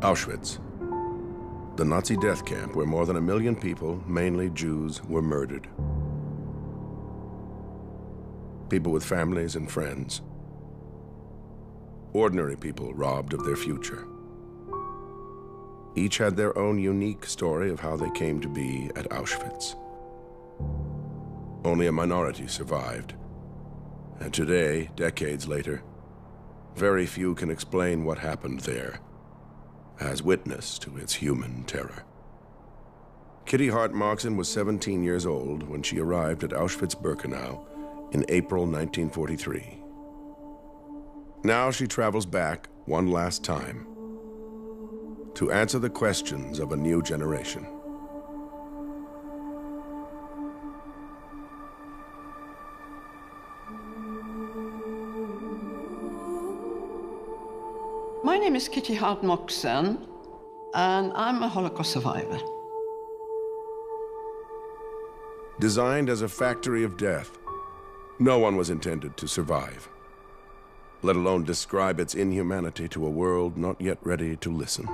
Auschwitz, the Nazi death camp where more than 1 million people, mainly Jews, were murdered. People with families and friends. Ordinary people robbed of their future. Each had their own unique story of how they came to be at Auschwitz. Only a minority survived. And today, decades later, very few can explain what happened there as witness to its human terror. Kitty Hart-Moxon was 17 years old when she arrived at Auschwitz-Birkenau in April 1943. Now she travels back one last time to answer the questions of a new generation. My name is Kitty Hart-Moxon, and I'm a Holocaust survivor. Designed as a factory of death, no one was intended to survive, let alone describe its inhumanity to a world not yet ready to listen.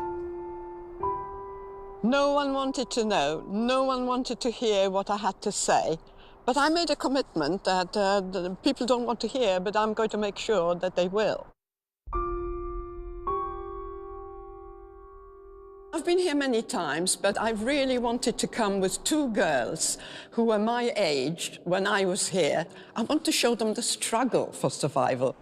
No one wanted to know, no one wanted to hear what I had to say. But I made a commitment that the people don't want to hear, but I'm going to make sure that they will. I've been here many times, but I really wanted to come with 2 girls who were my age when I was here. I want to show them the struggle for survival.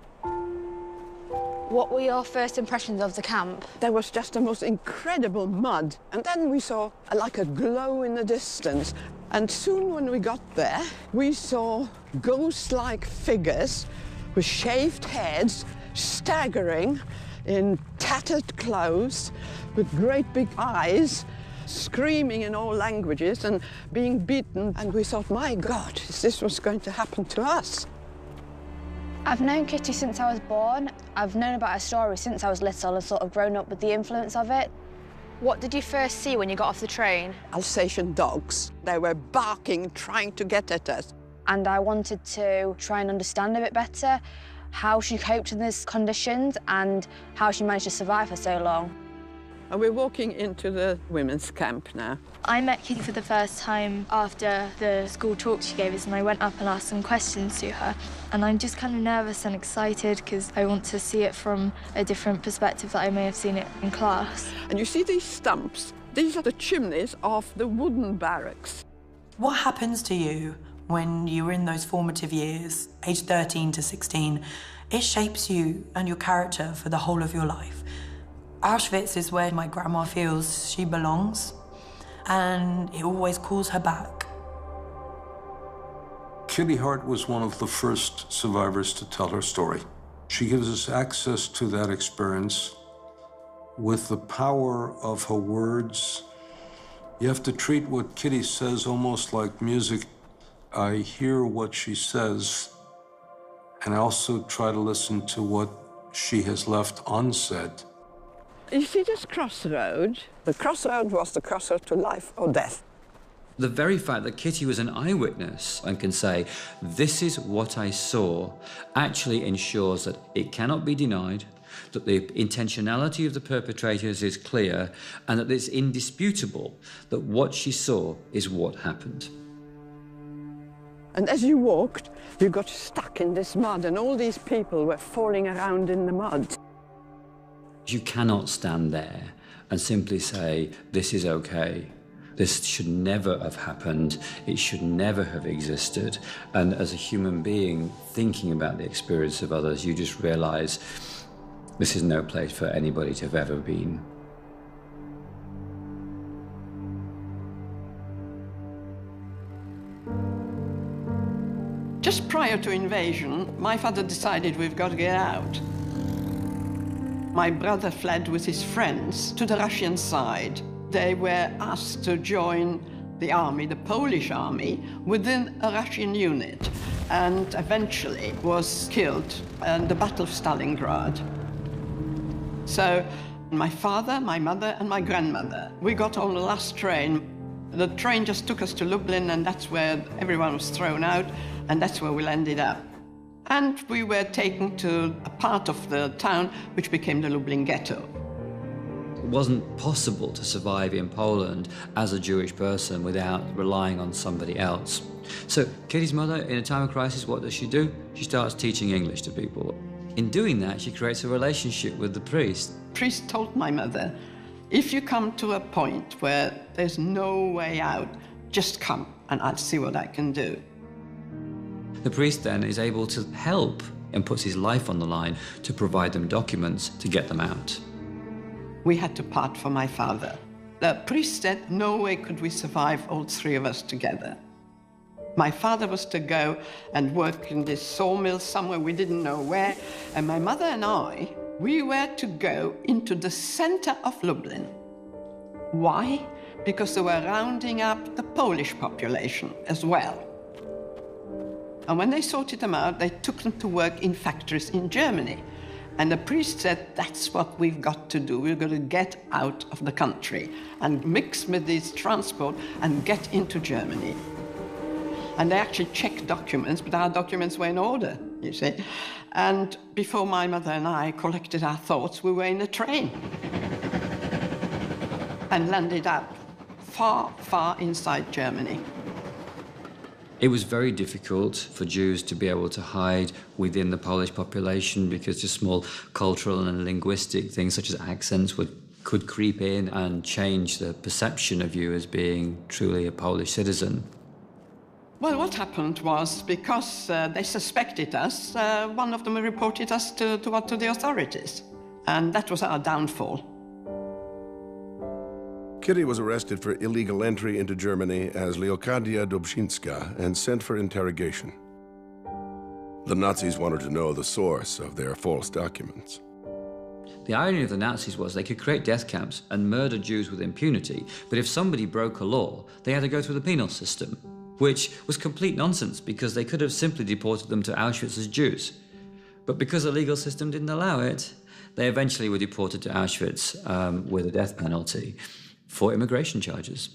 What were your first impressions of the camp? There was just the most incredible mud. And then we saw like a glow in the distance. And soon when we got there, we saw ghost-like figures with shaved heads, staggering in tattered clothes, with great big eyes, screaming in all languages and being beaten. And we thought, my God, is this what's going to happen to us? I've known Kitty since I was born. I've known about her story since I was little and sort of grown up with the influence of it. What did you first see when you got off the train? Alsatian dogs. They were barking, trying to get at us. And I wanted to try and understand a bit better how she coped in these conditions and how she managed to survive for so long. And we're walking into the women's camp now. I met Kitty for the first time after the school talk she gave us, and I went up and asked some questions to her. And I'm just kind of nervous and excited because I want to see it from a different perspective that I may have seen it in class. And you see these stumps? These are the chimneys of the wooden barracks. What happens to you when you're in those formative years, age 13 to 16? It shapes you and your character for the whole of your life. Auschwitz is where my grandma feels she belongs, and it always calls her back. Kitty Hart was one of the first survivors to tell her story. She gives us access to that experience with the power of her words. You have to treat what Kitty says almost like music. I hear what she says, and I also try to listen to what she has left unsaid. You see this crossroad? The crossroad was the crossroad to life or death. The very fact that Kitty was an eyewitness and can say, this is what I saw, actually ensures that it cannot be denied, that the intentionality of the perpetrators is clear, and that it's indisputable that what she saw is what happened. And as you walked, you got stuck in this mud, and all these people were falling around in the mud. You cannot stand there and simply say, this is okay. This should never have happened. It should never have existed. And as a human being, thinking about the experience of others, you just realize this is no place for anybody to have ever been. Just prior to invasion, my father decided we've got to get out. My brother fled with his friends to the Russian side. They were asked to join the army, the Polish army, within a Russian unit, and eventually was killed in the Battle of Stalingrad. So my father, my mother, and my grandmother, we got on the last train. The train just took us to Lublin, and that's where everyone was thrown out, and that's where we ended up. And we were taken to a part of the town which became the Lublin ghetto. It wasn't possible to survive in Poland as a Jewish person without relying on somebody else. So Kitty's mother, in a time of crisis, what does she do? She starts teaching English to people. In doing that, she creates a relationship with the priest. The priest told my mother, if you come to a point where there's no way out, just come and I'll see what I can do. The priest then is able to help and puts his life on the line to provide them documents to get them out. We had to part from my father. The priest said no way could we survive, all three of us together. My father was to go and work in this sawmill somewhere, we didn't know where, and my mother and I, we were to go into the center of Lublin. Why? Because they were rounding up the Polish population as well. And when they sorted them out, they took them to work in factories in Germany. And the priest said, that's what we've got to do. We're going to get out of the country and mix with this transport and get into Germany. And they actually checked documents, but our documents were in order, you see. And before my mother and I collected our thoughts, we were in a train and landed up far, far inside Germany. It was very difficult for Jews to be able to hide within the Polish population because just small cultural and linguistic things such as accents could creep in and change the perception of you as being truly a Polish citizen. Well, what happened was, because they suspected us, one of them reported us to the authorities. And that was our downfall. Kitty was arrested for illegal entry into Germany as Leokadia Dobrzynska and sent for interrogation. The Nazis wanted to know the source of their false documents. The irony of the Nazis was they could create death camps and murder Jews with impunity, but if somebody broke a law, they had to go through the penal system, which was complete nonsense because they could have simply deported them to Auschwitz as Jews. But because the legal system didn't allow it, they eventually were deported to Auschwitz with a death penalty for immigration charges.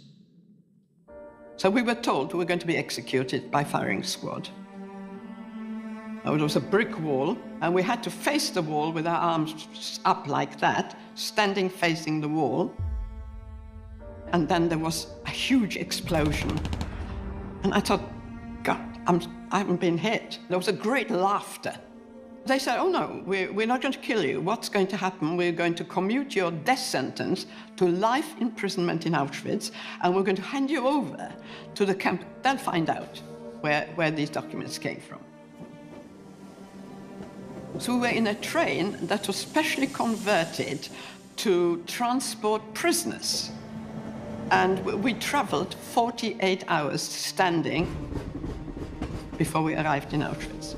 So we were told we were going to be executed by firing squad. It was a brick wall, and we had to face the wall with our arms up like that, standing facing the wall. And then there was a huge explosion. And I thought, God, I haven't been hit. There was a great laughter. They said, oh no, we're not going to kill you. What's going to happen? We're going to commute your death sentence to life imprisonment in Auschwitz, and we're going to hand you over to the camp. They'll find out where these documents came from. So we were in a train that was specially converted to transport prisoners. And we traveled 48 hours standing before we arrived in Auschwitz.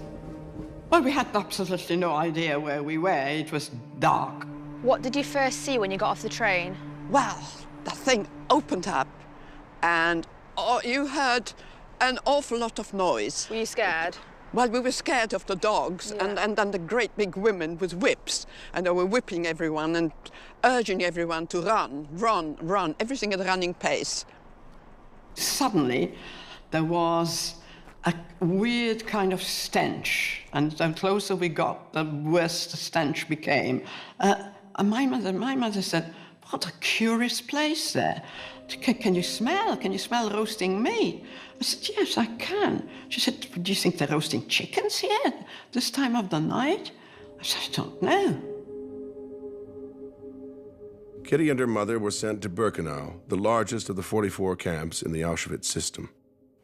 Well, we had absolutely no idea where we were. It was dark. What did you first see when you got off the train? Well, the thing opened up, and you heard an awful lot of noise. Were you scared? Well, we were scared of the dogs, Yeah. and then the great big women with whips, and they were whipping everyone and urging everyone to run, run, run, everything at a running pace. Suddenly, there was a weird kind of stench, and the closer we got, the worse the stench became. And my mother said, what a curious place there. Can you smell? Can you smell roasting meat? I said, yes, I can. She said, do you think they're roasting chickens here this time of the night? I said, I don't know. Kitty and her mother were sent to Birkenau, the largest of the 44 camps in the Auschwitz system,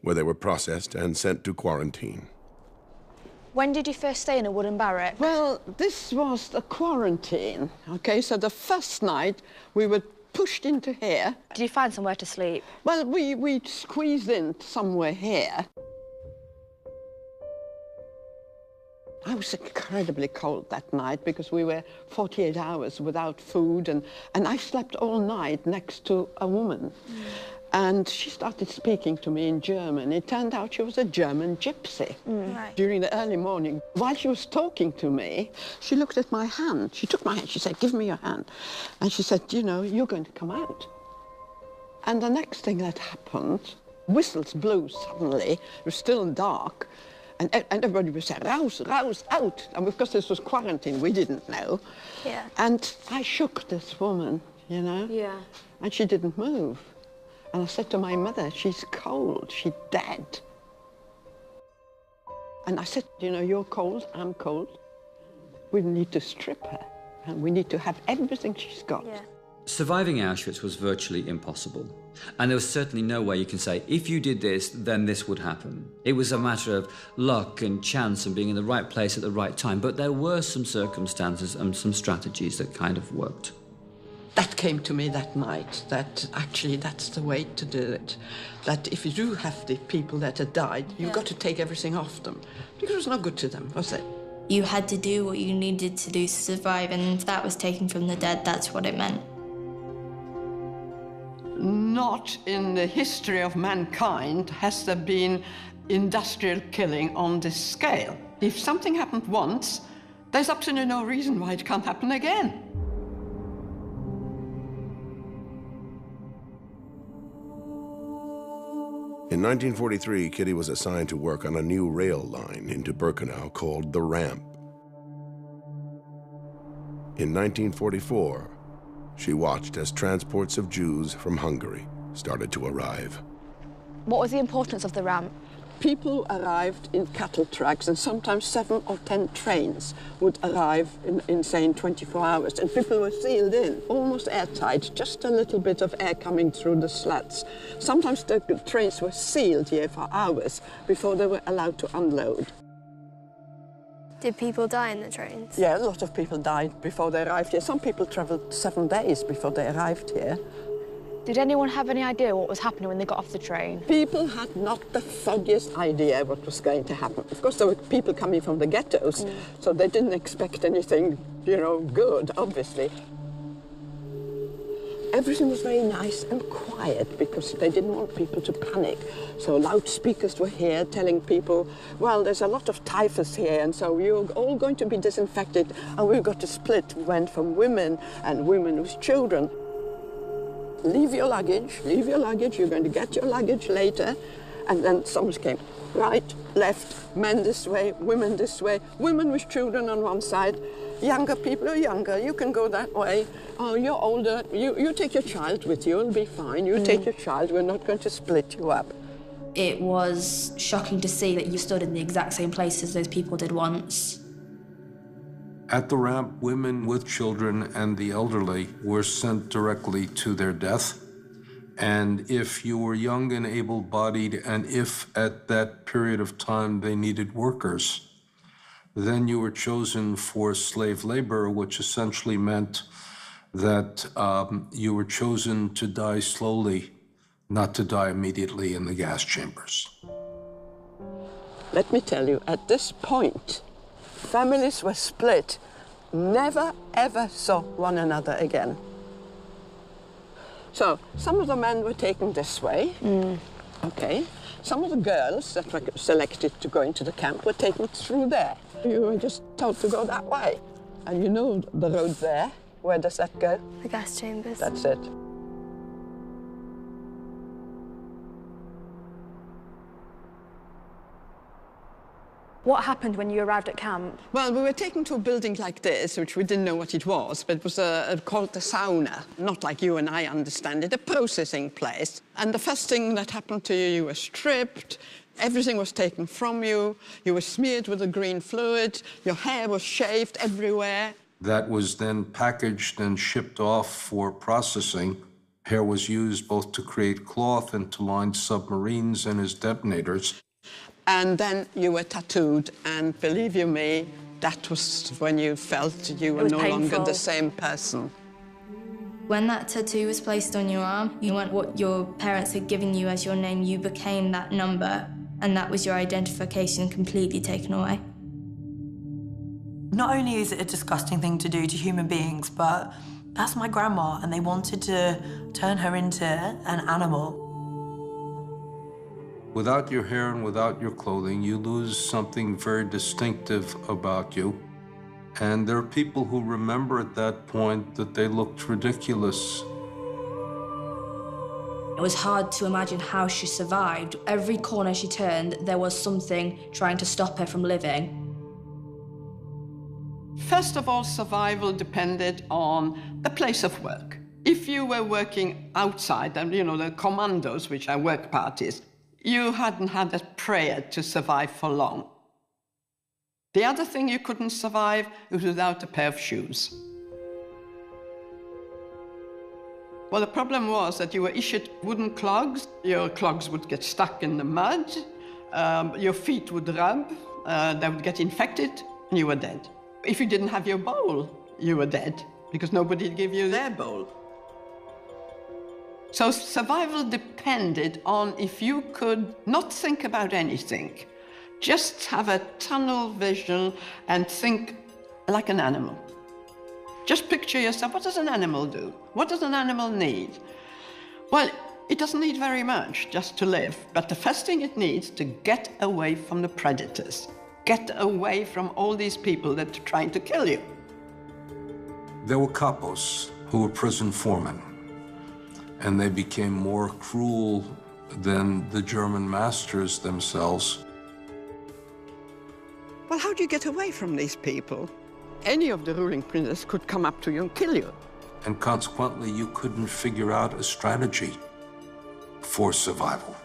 where they were processed and sent to quarantine. When did you first stay in a wooden barrack? Well, this was the quarantine, okay? So the first night, we were pushed into here. Did you find somewhere to sleep? Well, we squeezed in somewhere here. I was incredibly cold that night because we were 48 hours without food, and I slept all night next to a woman. And she started speaking to me in German. It turned out she was a German gypsy. Right. During the early morning, while she was talking to me, she looked at my hand. She took my hand, she said, give me your hand. And she said, you know, you're going to come out. And the next thing that happened, whistles blew suddenly. It was still dark. And everybody was saying, rouse, rouse, out. And because this was quarantine, we didn't know. Yeah. And I shook this woman. you know? Yeah. And she didn't move. And I said to my mother, she's cold, she's dead. And I said, you know, you're cold, I'm cold. We need to strip her, and we need to have everything she's got. Yeah. Surviving Auschwitz was virtually impossible. And there was certainly no way you can say, if you did this, then this would happen. It was a matter of luck and chance and being in the right place at the right time. But there were some circumstances and some strategies that kind of worked. That came to me that night, that actually that's the way to do it. That if you do have the people that had died, you've got to take everything off them. Because it was not good to them, was it? You had to do what you needed to do to survive, and if that was taken from the dead, that's what it meant. Not in the history of mankind has there been industrial killing on this scale. If something happened once, there's absolutely no reason why it can't happen again. In 1943, Kitty was assigned to work on a new rail line into Birkenau called the Ramp. In 1944, she watched as transports of Jews from Hungary started to arrive. What was the importance of the ramp? People arrived in cattle trucks, and sometimes 7 or 10 trains would arrive in say, in 24 hours, and people were sealed in, almost airtight, just a little bit of air coming through the slats. Sometimes the trains were sealed here for hours before they were allowed to unload. Did people die in the trains? Yeah, a lot of people died before they arrived here. Some people travelled 7 days before they arrived here. Did anyone have any idea what was happening when they got off the train? People had not the foggiest idea what was going to happen. Of course, there were people coming from the ghettos, so they didn't expect anything, you know, good, obviously. Everything was very nice and quiet because they didn't want people to panic. So loudspeakers were here telling people, well, there's a lot of typhus here, and so you're all going to be disinfected, and we've got to split. We went from women and women with children. Leave your luggage, you're going to get your luggage later. And then someone came, right, left, men this way, women women with children on one side. Younger people are younger, you can go that way. Oh, you're older, you take your child with you, it'll be fine. You take your child, we're not going to split you up. It was shocking to see that you stood in the exact same place as those people did once. At the ramp, women with children and the elderly were sent directly to their death. And if you were young and able-bodied, and if at that period of time they needed workers, then you were chosen for slave labor, which essentially meant that you were chosen to die slowly, not to die immediately in the gas chambers. Let me tell you, at this point, families were split, never ever saw one another again. So, some of the men were taken this way, okay. Some of the girls that were selected to go into the camp were taken through there. You were just told to go that way. And you know the road there, where does that go? The gas chambers. That's it. What happened when you arrived at camp? Well, we were taken to a building like this, which we didn't know what it was, but it was called the sauna. Not like you and I understand it, a processing place. And the first thing that happened to you, you were stripped, everything was taken from you, you were smeared with a green fluid, your hair was shaved everywhere. That was then packaged and shipped off for processing. Hair was used both to create cloth and to line submarines and as detonators. And then you were tattooed, and believe you me, that was when you felt you were no longer the same person. When that tattoo was placed on your arm, you weren't what your parents had given you as your name, you became that number, and that was your identification completely taken away. Not only is it a disgusting thing to do to human beings, but that's my grandma, and they wanted to turn her into an animal. Without your hair and without your clothing, you lose something very distinctive about you. And there are people who remember at that point that they looked ridiculous. It was hard to imagine how she survived. Every corner she turned, there was something trying to stop her from living. First of all, survival depended on the place of work. If you were working outside, and you know, the commandos, which are work parties, you hadn't had a prayer to survive for long. The other thing you couldn't survive was without a pair of shoes. Well, the problem was that you were issued wooden clogs. Your clogs would get stuck in the mud, your feet would rub, they would get infected, and you were dead. If you didn't have your bowl, you were dead, because nobody would give you their bowl. So survival depended on if you could not think about anything, just have a tunnel vision and think like an animal. Just picture yourself, what does an animal do? What does an animal need? Well, it doesn't need very much just to live, but the first thing it needs to get away from the predators, get away from all these people that are trying to kill you. There were capos who were prison foremen, and they became more cruel than the German masters themselves. Well, how do you get away from these people? Any of the ruling princes could come up to you and kill you. And consequently, you couldn't figure out a strategy for survival.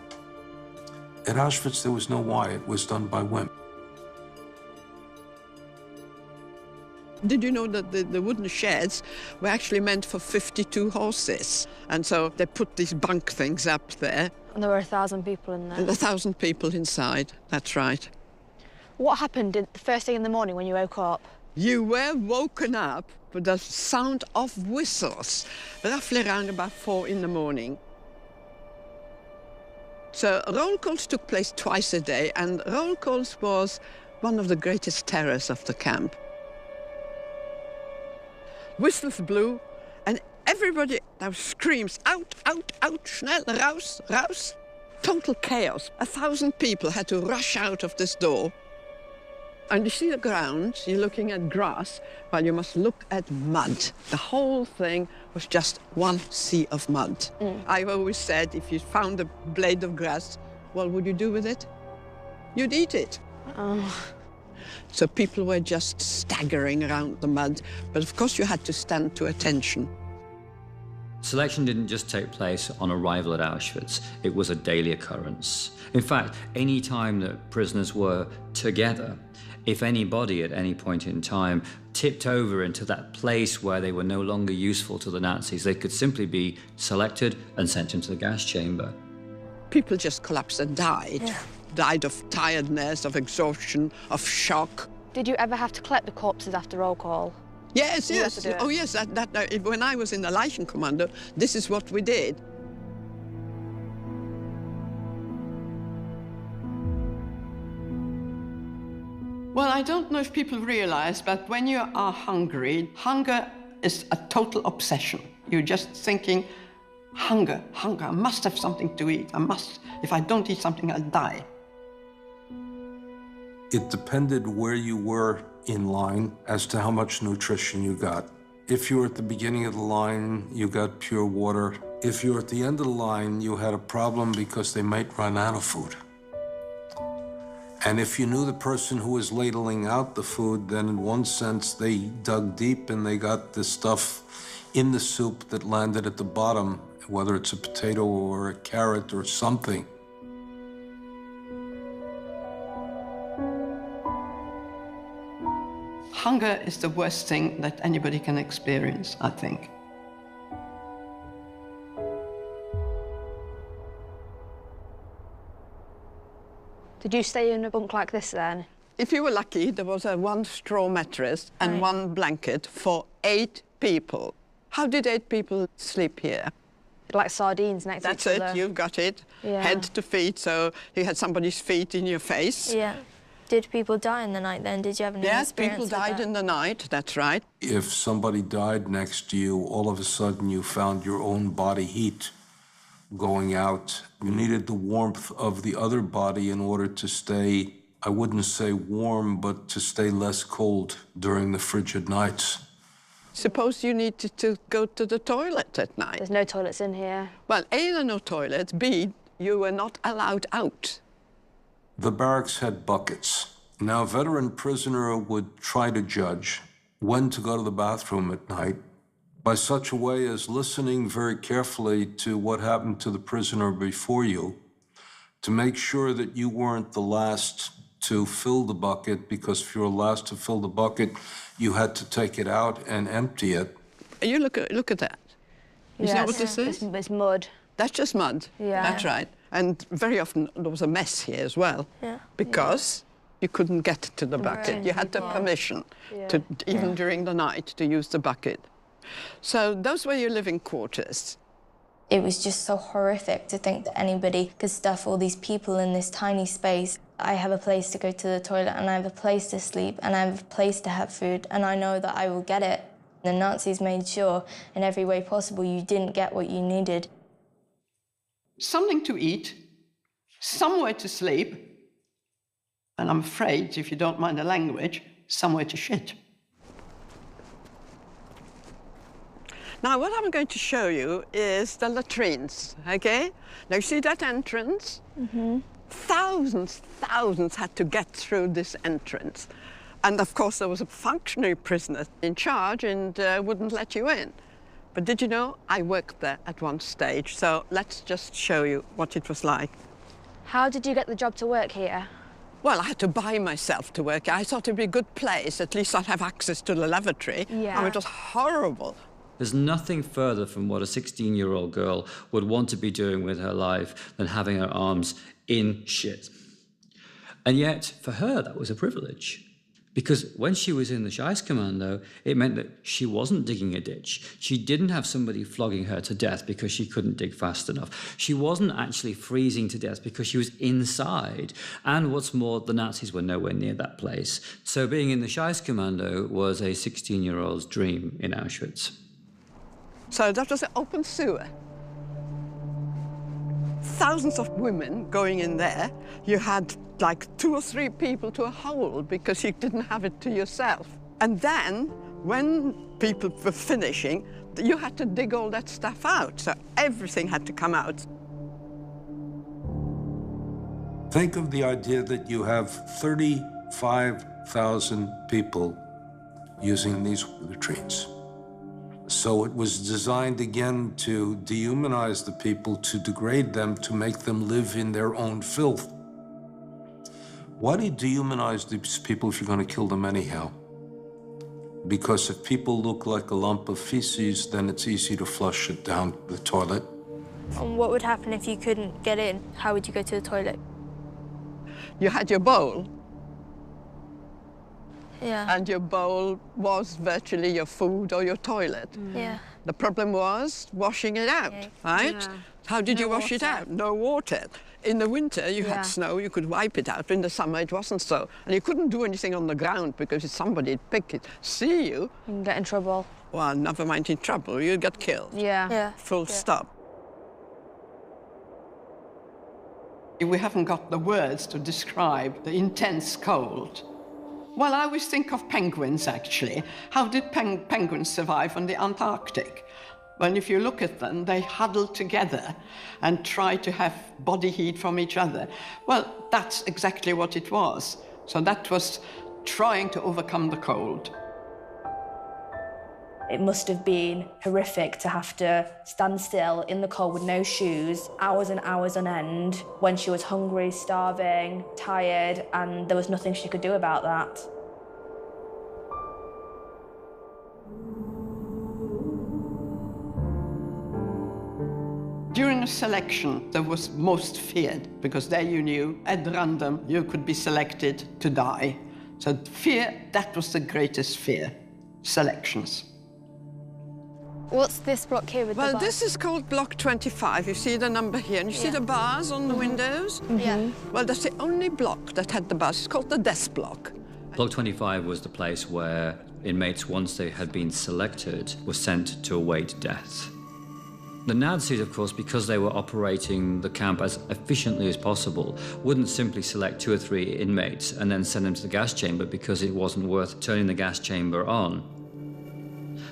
At Auschwitz, there was no why. It was done by whim. Did you know that the wooden sheds were actually meant for 52 horses? And so they put these bunk things up there. And there were 1,000 people in there. And 1,000 people inside, that's right. What happened the first thing in the morning when you woke up? You were woken up with the sound of whistles, roughly around about 4 in the morning. So roll calls took place twice a day, and roll calls was one of the greatest terrors of the camp. Whistles blew, and everybody, there screams, out, out, out, schnell, raus, raus. Total chaos. 1,000 people had to rush out of this door. And you see the ground, you're looking at grass, well, you must look at mud. The whole thing was just one sea of mud. I've always said, if you found a blade of grass, what would you do with it? You'd eat it. So people were just staggering around the mud, but of course you had to stand to attention. Selection didn't just take place on arrival at Auschwitz, it was a daily occurrence. In fact, any time that prisoners were together, if anybody at any point in time tipped over into that place where they were no longer useful to the Nazis, they could simply be selected and sent into the gas chamber. People just collapsed and died. Yeah. Died of tiredness, of exhaustion, of shock. Did you ever have to collect the corpses after roll call? Yes, yes. Oh, yes. When I was in the Leichenkommando, this is what we did. Well, I don't know if people realize, but when you are hungry, hunger is a total obsession. You're just thinking, hunger, hunger, I must have something to eat. I must. If I don't eat something, I'll die. It depended where you were in line as to how much nutrition you got. If you were at the beginning of the line, you got pure water. If you were at the end of the line, you had a problem because they might run out of food. And if you knew the person who was ladling out the food, then in one sense, they dug deep and they got the stuff in the soup that landed at the bottom, whether it's a potato or a carrot or something. Hunger is the worst thing that anybody can experience, I think. Did you stay in a bunk like this then? If you were lucky, there was a one straw mattress and one blanket for 8 people. How did 8 people sleep here? Like sardines next to each other. That's it, you've got it. Yeah. Head to feet, so you had somebody's feet in your face. Yeah. Did people die in the night then? Did you have any experience people died in the night, that's right. If somebody died next to you, all of a sudden you found your own body heat going out. You needed the warmth of the other body in order to stay, I wouldn't say warm, but to stay less cold during the frigid nights. Suppose you needed to go to the toilet at night. There's no toilets in here. Well, A, there are no toilets. B, you were not allowed out. The barracks had buckets. Now, a veteran prisoner would try to judge when to go to the bathroom at night by such a way as listening very carefully to what happened to the prisoner before you, to make sure that you weren't the last to fill the bucket, because if you were last to fill the bucket, you had to take it out and empty it. You look at that. Is that what this is? It's mud. That's just mud. Yeah. That's right. And very often there was a mess here as well. Yeah. Because you couldn't get to the bucket. Right. You had the permission to, even during the night, to use the bucket. So those were your living quarters. It was just so horrific to think that anybody could stuff all these people in this tiny space. I have a place to go to the toilet, and I have a place to sleep, and I have a place to have food, and I know that I will get it. The Nazis made sure in every way possible you didn't get what you needed. Something to eat, somewhere to sleep, and I'm afraid, if you don't mind the language, somewhere to shit. Now, what I'm going to show you is the latrines, okay? Now, you see that entrance? Mm-hmm. Thousands had to get through this entrance. And, of course, there was a functionary prisoner in charge and wouldn't let you in. But did you know, I worked there at one stage, so let's just show you what it was like. How did you get the job to work here? Well, I had to buy myself to work. I thought it'd be a good place. At least I'd have access to the lavatory. Yeah. I mean, it was horrible. There's nothing further from what a 16-year-old girl would want to be doing with her life than having her arms in shit. And yet, for her, that was a privilege. Because when she was in the Scheißkommando, it meant that she wasn't digging a ditch. She didn't have somebody flogging her to death because she couldn't dig fast enough. She wasn't actually freezing to death because she was inside. And what's more, the Nazis were nowhere near that place. So being in the Scheißkommando was a 16-year-old's dream in Auschwitz. So that was an open sewer. Thousands of women going in there. You had like 2 or 3 people to a hole because you didn't have it to yourself. And then, when people were finishing, you had to dig all that stuff out. So everything had to come out. Think of the idea that you have 35,000 people using these latrines. So it was designed again to dehumanize the people, to degrade them, to make them live in their own filth. Why do you dehumanize these people if you're going to kill them anyhow? Because if people look like a lump of feces, then it's easy to flush it down the toilet. And what would happen if you couldn't get in? How would you go to the toilet? You had your bowl. Yeah. And your bowl was virtually your food or your toilet. Yeah. The problem was washing it out, right? Yeah. How did you wash it out? No water. In the winter, you had Yeah. snow, you could wipe it out. In the summer, it wasn't so. And you couldn't do anything on the ground because if somebody'd pick it, see you, You can get in trouble. well, never mind in trouble, you'd get killed. Yeah. Yeah. Full stop. We haven't got the words to describe the intense cold. Well, I always think of penguins, actually. How did penguins survive on the Antarctic? Well, if you look at them, they huddle together and try to have body heat from each other. Well, that's exactly what it was. So that was trying to overcome the cold. It must have been horrific to have to stand still in the cold with no shoes, hours and hours on end, when she was hungry, starving, tired, and there was nothing she could do about that. During the selection, there was most feared, because there you knew, at random, you could be selected to die. So fear, that was the greatest fear, selections. What's this block here with the Well, bars? this is called Block 25. You see the number here, and you see the bars on the windows? Yeah. Well, that's the only block that had the bars. It's called the death block. Block 25 was the place where inmates, once they had been selected, were sent to await death. The Nazis, of course, because they were operating the camp as efficiently as possible, wouldn't simply select 2 or 3 inmates and then send them to the gas chamber because it wasn't worth turning the gas chamber on.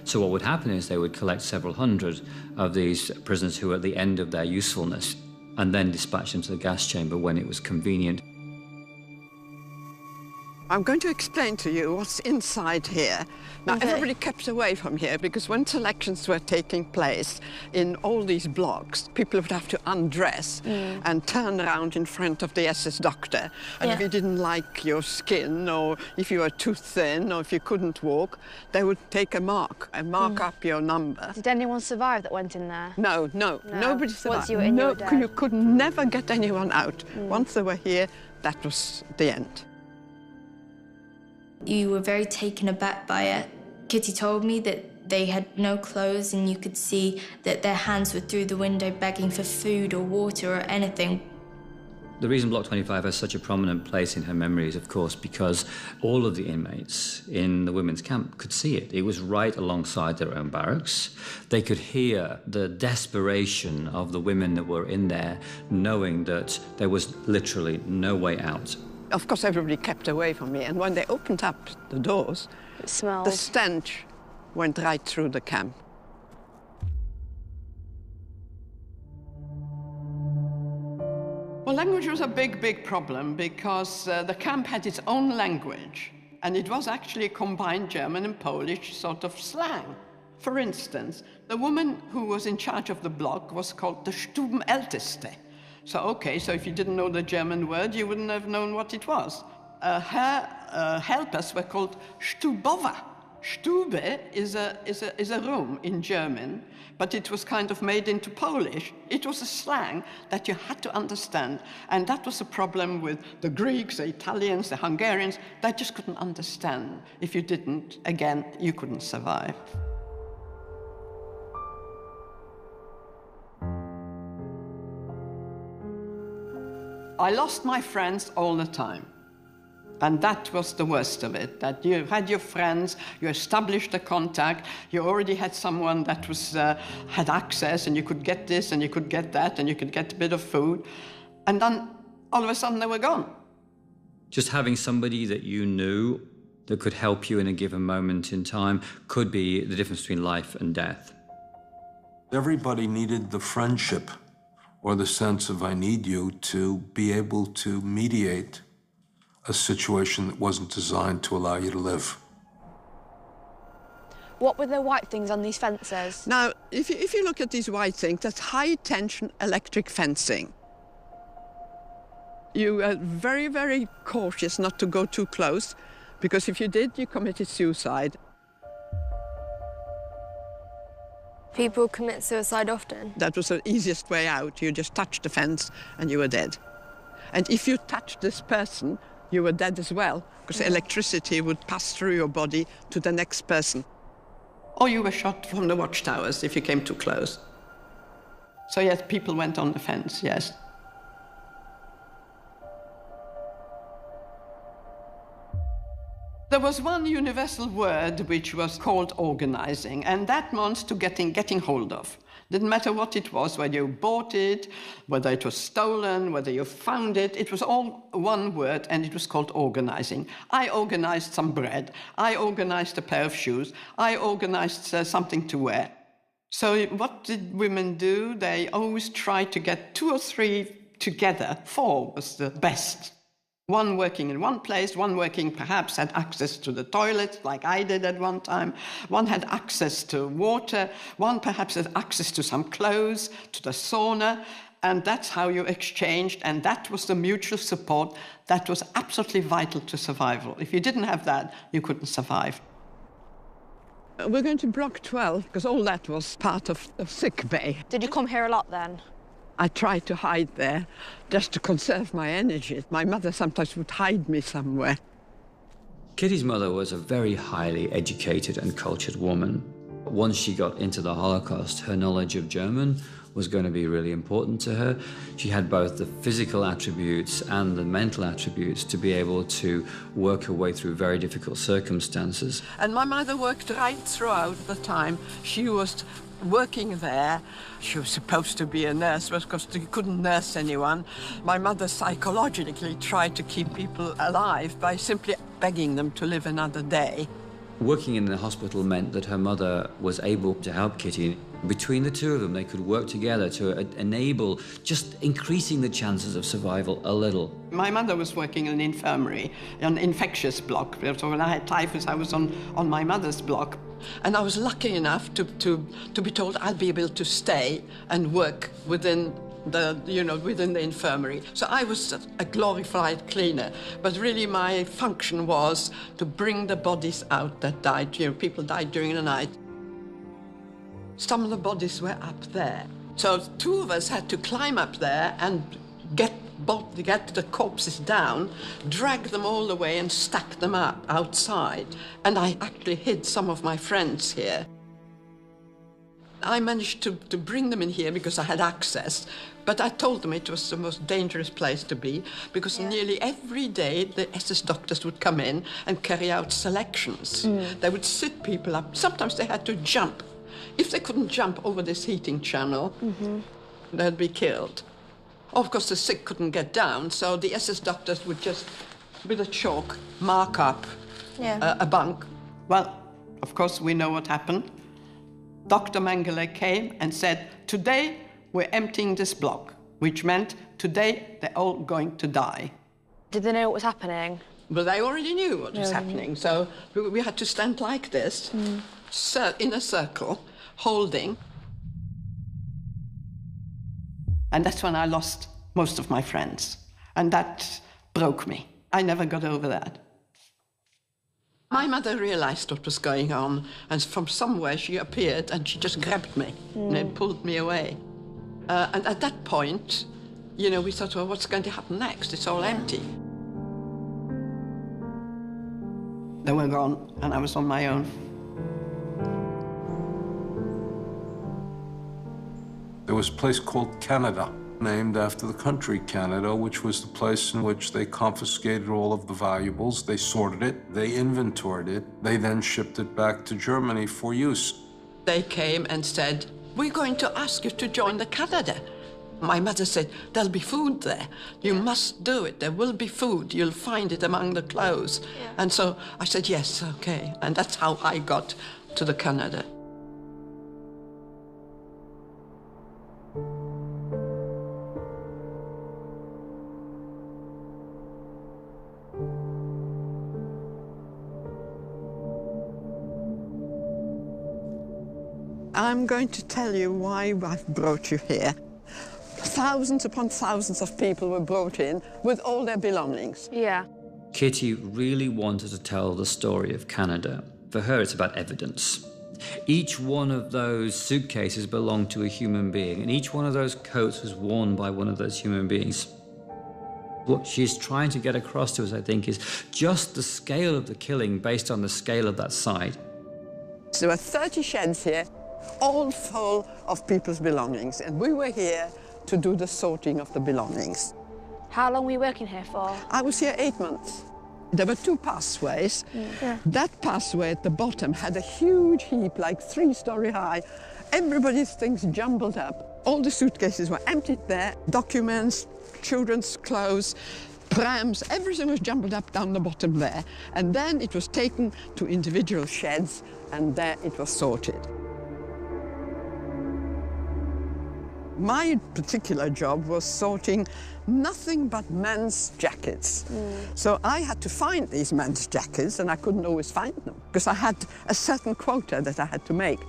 So what would happen is they would collect several hundred of these prisoners who were at the end of their usefulness and then dispatch them to the gas chamber when it was convenient. I'm going to explain to you what's inside here. Now, Okay. everybody kept away from here because when selections were taking place in all these blocks, people would have to undress and turn around in front of the SS doctor. And if Yeah. he didn't like your skin, or if you were too thin, or if you couldn't walk, they would take a mark and mark up your number. Did anyone survive that went in there? No, nobody survived. Once you were in, you were dead. You could never get anyone out. Once they were here, that was the end. You were very taken aback by it. Kitty told me that they had no clothes and you could see that their hands were through the window begging for food or water or anything. The reason Block 25 has such a prominent place in her memory is, of course, because all of the inmates in the women's camp could see it. It was right alongside their own barracks. They could hear the desperation of the women that were in there, knowing that there was literally no way out. Of course, everybody kept away from me, and when they opened up the doors, It smelled. the stench went right through the camp. Well, language was a big problem because the camp had its own language, and it was actually a combined German and Polish sort of slang. For instance, the woman who was in charge of the block was called the Stubenälteste. So, okay, so if you didn't know the German word, you wouldn't have known what it was. Her helpers were called Stubowa. Stube is a room in German, but it was kind of made into Polish. It was a slang that you had to understand, and that was a problem with the Greeks, the Italians, the Hungarians. They just couldn't understand. If you didn't, again, you couldn't survive. I lost my friends all the time. And that was the worst of it, that you had your friends, you established a contact, you already had someone that was, had access, and you could get this, and you could get that, and you could get a bit of food. And then, all of a sudden, they were gone. Just having somebody that you knew that could help you in a given moment in time could be the difference between life and death. Everybody needed the friendship or the sense of I need you to be able to mediate a situation that wasn't designed to allow you to live. What were the white things on these fences? Now, if you look at these white things, that's high-tension electric fencing. You are very, very cautious not to go too close, because if you did, you committed suicide. People commit suicide often. That was the easiest way out. You just touched the fence and you were dead. And if you touched this person, you were dead as well, because electricity would pass through your body to the next person. Or you were shot from the watchtowers if you came too close. So yes, people went on the fence, yes. There was one universal word which was called organizing, and that meant to getting hold of. Didn't matter what it was, whether you bought it, whether it was stolen, whether you found it, it was all one word, and it was called organizing. I organized some bread, I organized a pair of shoes, I organized something to wear. So what did women do? They always tried to get 2 or 3 together. 4 was the best. One working in one place, one working perhaps had access to the toilet, like I did at one time. One had access to water. One perhaps had access to some clothes, to the sauna. And that's how you exchanged. And that was the mutual support that was absolutely vital to survival. If you didn't have that, you couldn't survive. We're going to Block 12, because all that was part of sick bay. Did you come here a lot then? I tried to hide there just to conserve my energy. My mother sometimes would hide me somewhere. Kitty's mother was a very highly educated and cultured woman. Once she got into the Holocaust, her knowledge of German was going to be really important to her. She had both the physical attributes and the mental attributes to be able to work her way through very difficult circumstances. And my mother worked right throughout the time. She was working there. She was supposed to be a nurse, but because she couldn't nurse anyone, my mother psychologically tried to keep people alive by simply begging them to live another day. Working in the hospital meant that her mother was able to help Kitty Between the two of them, they could work together to enable just increasing the chances of survival a little. My mother was working in an infirmary, an infectious block. So when I had typhus, I was on my mother's block. And I was lucky enough to be told I'd be able to stay and work within within the infirmary. So I was a glorified cleaner, but really my function was to bring the bodies out that died. People died during the night. Some of the bodies were up there. So two of us had to climb up there and get the corpses down, drag them all the way and stack them up outside. And I actually hid some of my friends here. I managed to bring them in here because I had access, but I told them it was the most dangerous place to be because nearly every day the SS doctors would come in and carry out selections. They would sit people up. Sometimes they had to jump. If they couldn't jump over this heating channel, they'd be killed. Of course, the sick couldn't get down, so the SS doctors would just, with a chalk, mark up a bunk. Well, of course, we know what happened. Dr. Mengele came and said, today we're emptying this block, which meant today they're all going to die. Did they know what was happening? Well, they already knew what was happening, so we had to stand like this, in a circle, holding. And that's when I lost most of my friends. And that broke me. I never got over that. My mother realized what was going on, and from somewhere she appeared and she just grabbed me and pulled me away. And at that point, we thought, well, what's going to happen next? It's all empty. They were gone, and I was on my own. There was a place called Canada, named after the country Canada, which was the place in which they confiscated all of the valuables. They sorted it, they inventoried it, they then shipped it back to Germany for use. They came and said, we're going to ask you to join the Canada. My mother said, there'll be food there. You must do it. There will be food. You'll find it among the clothes. And so I said, yes, okay. And that's how I got to the Canada. I'm going to tell you why I've brought you here. Thousands upon thousands of people were brought in with all their belongings. Yeah. Kitty really wanted to tell the story of Canada. For her, it's about evidence. Each one of those suitcases belonged to a human being, and each one of those coats was worn by one of those human beings. What she's trying to get across to us, I think, is just the scale of the killing based on the scale of that site. There were 30 sheds here, all full of people's belongings, and we were here to do the sorting of the belongings. How long were you working here for? I was here 8 months. There were 2 pathways. That pathway at the bottom had a huge heap, like 3-story high. Everybody's things jumbled up. All the suitcases were emptied there, documents, children's clothes, prams, everything was jumbled up down the bottom there. And then it was taken to individual sheds, and there it was sorted. My particular job was sorting nothing but men's jackets. So I had to find these men's jackets, and I couldn't always find them because I had a certain quota that I had to make.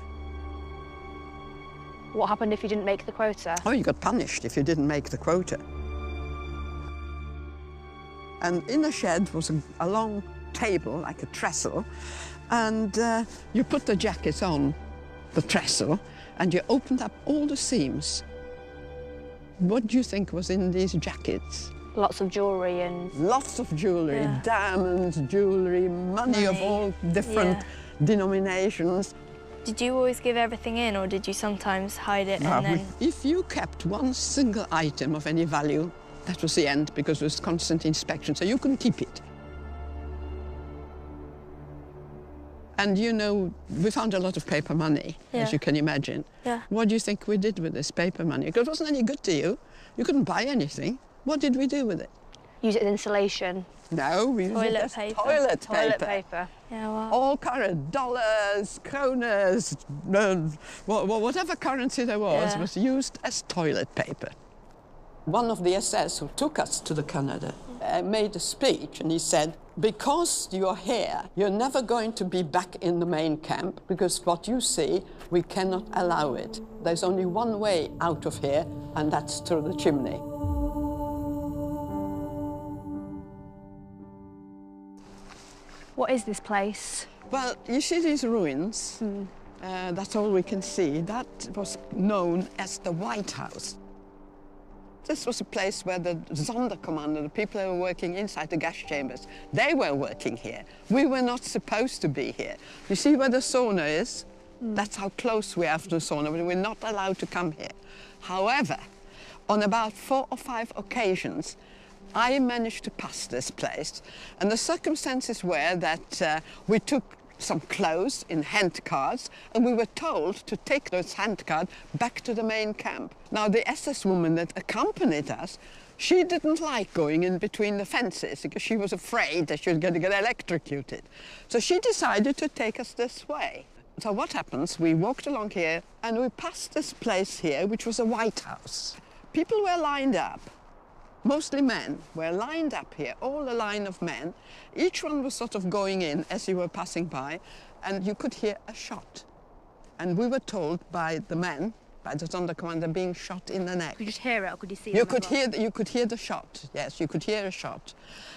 What happened if you didn't make the quota? Oh, you got punished if you didn't make the quota. And in the shed was a long table, like a trestle, and you put the jackets on the trestle, and you opened up all the seams. What do you think was in these jackets? Lots of jewellery and... Lots of jewellery, diamonds, jewellery, money of all different denominations. Did you always give everything in, or did you sometimes hide it and then... If you kept one single item of any value, that was the end, because it was constant inspection, so you couldn't keep it. And we found a lot of paper money, as you can imagine. What do you think we did with this paper money? Because it wasn't any good to you. You couldn't buy anything. What did we do with it? Use it as insulation? No, we used it as toilet paper. Toilet paper, Yeah, wow. All current, dollars, kroners, whatever currency there was used as toilet paper. One of the SS who took us to the Canada made a speech, and he said, because you're here, you're never going to be back in the main camp, because what you see, we cannot allow it. There's only one way out of here, and that's through the chimney. What is this place? Well, you see these ruins? That's all we can see. That was known as the White House. This was a place where the Sonderkommando, the people who were working inside the gas chambers, they were working here. We were not supposed to be here. You see where the sauna is? That's how close we are to the sauna, but we're not allowed to come here. However, on about 4 or 5 occasions, I managed to pass this place, and the circumstances were that we took some clothes in handcarts, and we were told to take those handcarts back to the main camp. Now, the SS woman that accompanied us, she didn't like going in between the fences because she was afraid that she was going to get electrocuted. So she decided to take us this way. So what happens, we walked along here and we passed this place here, which was a White House. People were lined up. Mostly men were lined up here, all a line of men. Each one was sort of going in as you were passing by, and you could hear a shot. And we were told by the men, by the Sonderkommando, being shot in the neck. Could you just hear it, or could you see it? You could hear the shot, yes, you could hear a shot.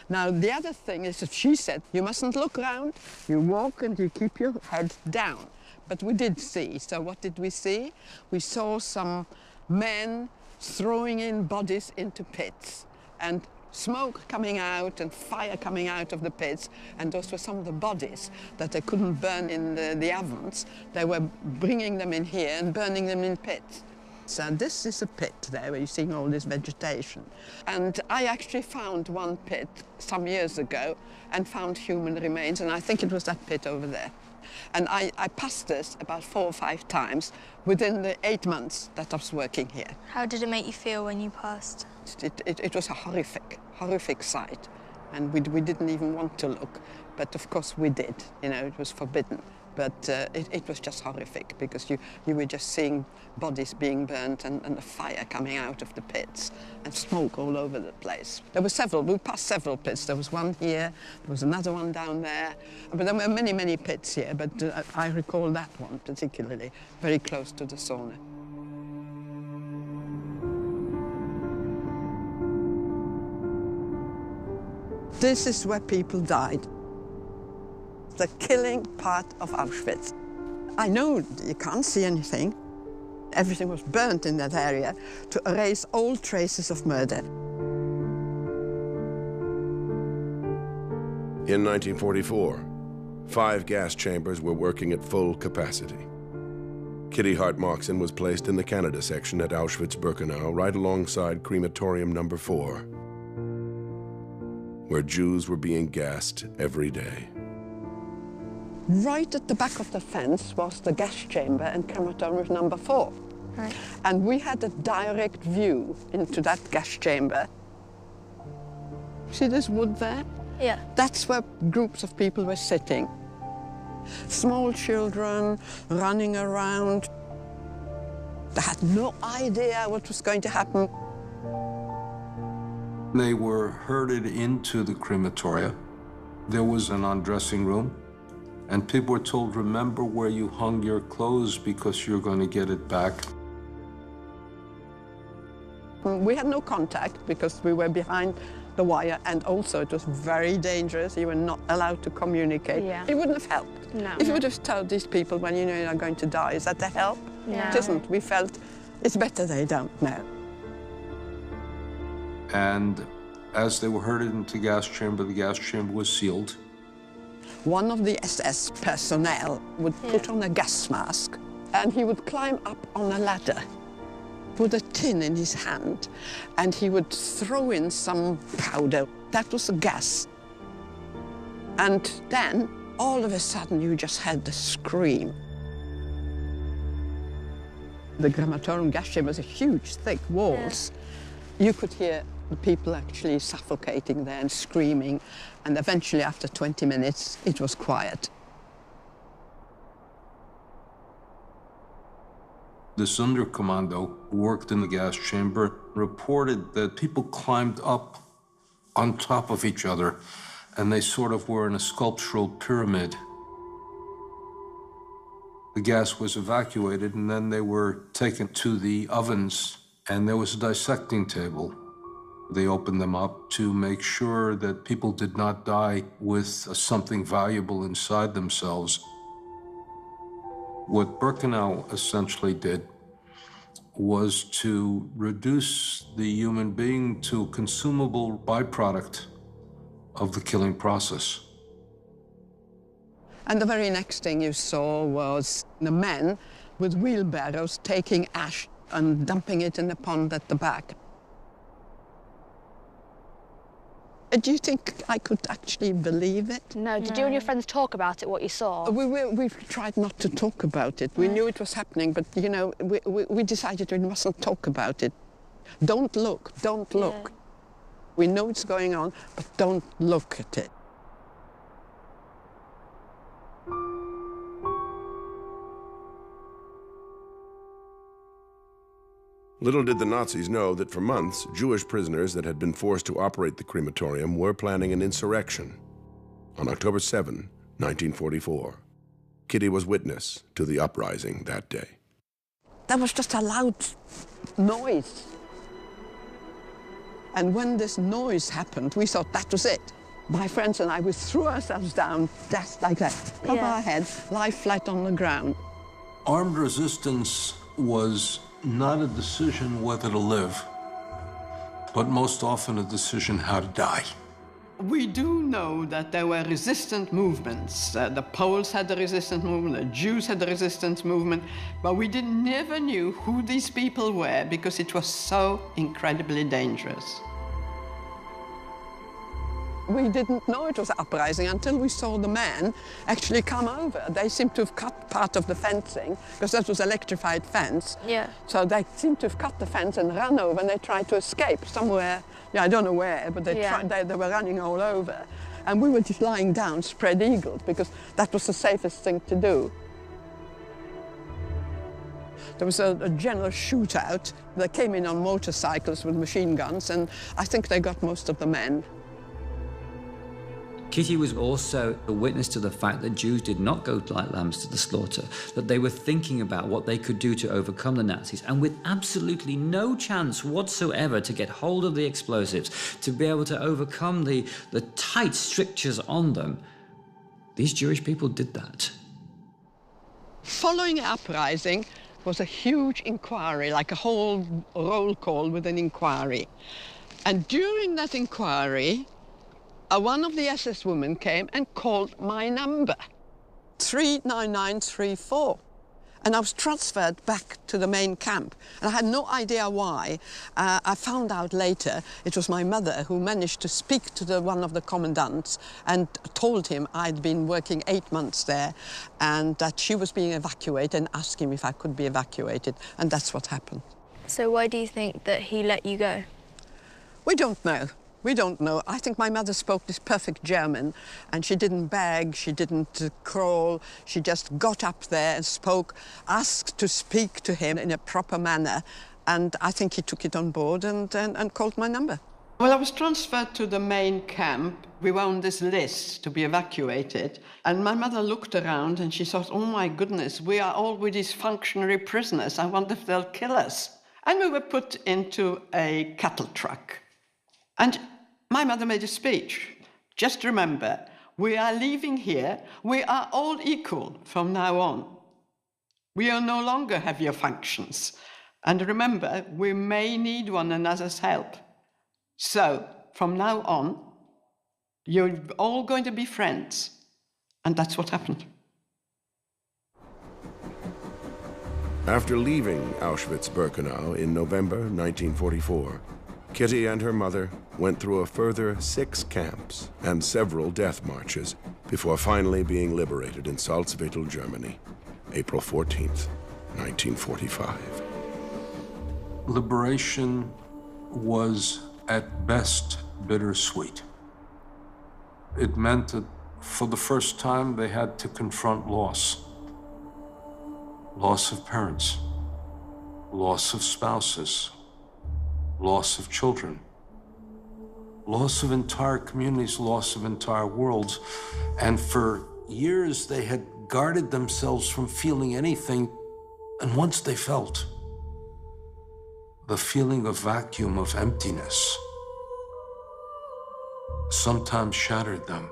Now, the other thing is that she said, you mustn't look around, you walk and you keep your head down. But we did see, so what did we see? We saw some men throwing in bodies into pits, and smoke coming out and fire coming out of the pits, and those were some of the bodies that they couldn't burn in the ovens. They were bringing them in here and burning them in pits. So this is a pit there where you're seeing all this vegetation. And I actually found one pit some years ago and found human remains, and I think it was that pit over there. And I passed this about 4 or 5 times within the 8 months that I was working here. How did it make you feel when you passed? It was a horrific sight. And we didn't even want to look. But of course we did, you know, it was forbidden. But it was just horrific because you were just seeing bodies being burnt and the fire coming out of the pits and smoke all over the place. There were several, we passed several pits. There was one here, there was another one down there. But there were many, many pits here, but I recall that one particularly, very close to the sauna. This is where people died. The killing part of Auschwitz. I know you can't see anything. Everything was burnt in that area to erase all traces of murder. In 1944, 5 gas chambers were working at full capacity. Kitty Hart-Moxon was placed in the Canada section at Auschwitz-Birkenau, right alongside crematorium number 4, where Jews were being gassed every day. Right at the back of the fence was the gas chamber and crematorium number 4. Right. And we had a direct view into that gas chamber. See this wood there? Yeah. That's where groups of people were sitting. Small children running around. They had no idea what was going to happen. They were herded into the crematoria. There was an undressing room. And people were told, remember where you hung your clothes because you're going to get it back. We had no contact because we were behind the wire, and also it was very dangerous. You were not allowed to communicate. Yeah. It wouldn't have helped. No. If you would have told these people when you know you're going to die, is that the help? No. It isn't. We felt it's better they don't know. And as they were herded into the gas chamber was sealed. One of the SS personnel would put on a gas mask, and he would climb up on a ladder with a tin in his hand, and he would throw in some powder. That was a gas. And then, all of a sudden, you just had the scream. The crematorium gas chamber was a huge, thick walls. You could hear the people actually suffocating there and screaming. And eventually, after 20 minutes, it was quiet. The Sonderkommando, who worked in the gas chamber, reported that people climbed up on top of each other, and they sort of were in a sculptural pyramid. The gas was evacuated, and then they were taken to the ovens, and there was a dissecting table. They opened them up to make sure that people did not die with something valuable inside themselves. What Birkenau essentially did was to reduce the human being to a consumable byproduct of the killing process. And the very next thing you saw was the men with wheelbarrows taking ash and dumping it in the pond at the back. Do you think I could actually believe it? No. Did you and your friends talk about it, what you saw? We tried not to talk about it. We knew it was happening, but, you know, we decided we mustn't talk about it. Don't look, don't look. Yeah. We know it's going on, but don't look at it. Little did the Nazis know that for months, Jewish prisoners that had been forced to operate the crematorium were planning an insurrection. On October 7, 1944, Kitty was witness to the uprising that day. There was just a loud noise. And when this noise happened, we thought that was it. My friends and I, we threw ourselves down, just like that, cover our head, lie flat on the ground. Armed resistance was not a decision whether to live, but most often a decision how to die. We do know that there were resistant movements. The Poles had the resistant movement, the Jews had the resistance movement, but we never knew who these people were because it was so incredibly dangerous. We didn't know it was uprising until we saw the men actually come over. They seemed to have cut part of the fencing, because that was electrified fence. Yeah. So they seemed to have cut the fence and run over, and they tried to escape somewhere. Yeah, I don't know where, but they were running all over. And we were just lying down, spread-eagled, because that was the safest thing to do. There was a general shootout. They came in on motorcycles with machine guns, and I think they got most of the men. Kitty was also a witness to the fact that Jews did not go like lambs to the slaughter, that they were thinking about what they could do to overcome the Nazis, and with absolutely no chance whatsoever to get hold of the explosives, to be able to overcome the tight strictures on them. These Jewish people did that. Following the uprising was a huge inquiry, like a whole roll call with an inquiry. And during that inquiry, one of the SS women came and called my number, 39934. And I was transferred back to the main camp. And I had no idea why. I found out later it was my mother who managed to speak to one of the commandants and told him I'd been working 8 months there and that she was being evacuated, and asked him if I could be evacuated. And that's what happened. So why do you think that he let you go? We don't know. We don't know. I think my mother spoke this perfect German, and she didn't beg, she didn't crawl. She just got up there and spoke, asked to speak to him in a proper manner, and I think he took it on board and called my number. Well, I was transferred to the main camp. We were on this list to be evacuated, and my mother looked around and she thought, oh my goodness, we are all with these functionary prisoners. I wonder if they'll kill us. And we were put into a cattle truck. And my mother made a speech. Just remember, we are leaving here. We are all equal from now on. We will no longer have your functions. And remember, we may need one another's help. So, from now on, you're all going to be friends. And that's what happened. After leaving Auschwitz-Birkenau in November 1944, Kitty and her mother went through a further 6 camps and several death marches before finally being liberated in Salzwedel, Germany, April 14th, 1945. Liberation was, at best, bittersweet. It meant that for the first time they had to confront loss. Loss of parents, loss of spouses, loss of children, loss of entire communities, loss of entire worlds. And for years they had guarded themselves from feeling anything. And once they felt the feeling of vacuum, of emptiness, sometimes shattered them.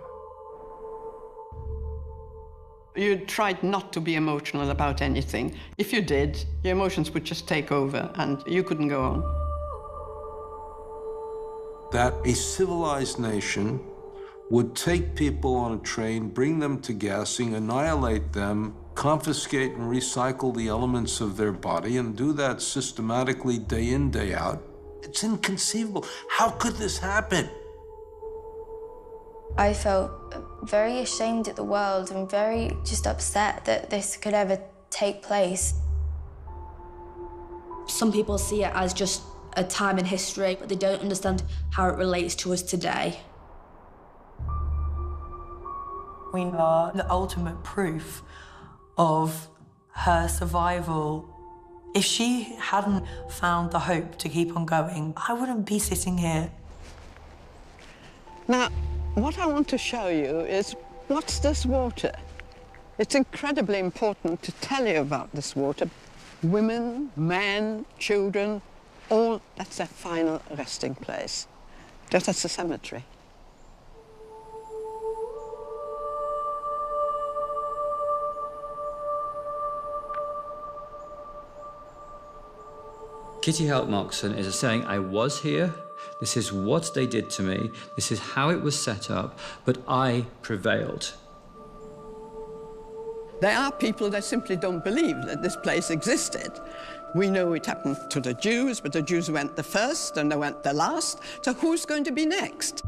You tried not to be emotional about anything. If you did, your emotions would just take over and you couldn't go on. That a civilized nation would take people on a train, bring them to gassing, annihilate them, confiscate and recycle the elements of their body, and do that systematically day in, day out. It's inconceivable. How could this happen? I felt very ashamed at the world and very just upset that this could ever take place. Some people see it as just a time in history, but they don't understand how it relates to us today. We are the ultimate proof of her survival. If she hadn't found the hope to keep on going, I wouldn't be sitting here. Now, what I want to show you is, what's this water? It's incredibly important to tell you about this water. Women, men, children, all, that's their final resting place. That's a cemetery. Kitty Hart-Moxon is saying, I was here, this is what they did to me, this is how it was set up, but I prevailed. There are people that simply don't believe that this place existed. We know it happened to the Jews, but the Jews went the first and they went the last, so who's going to be next?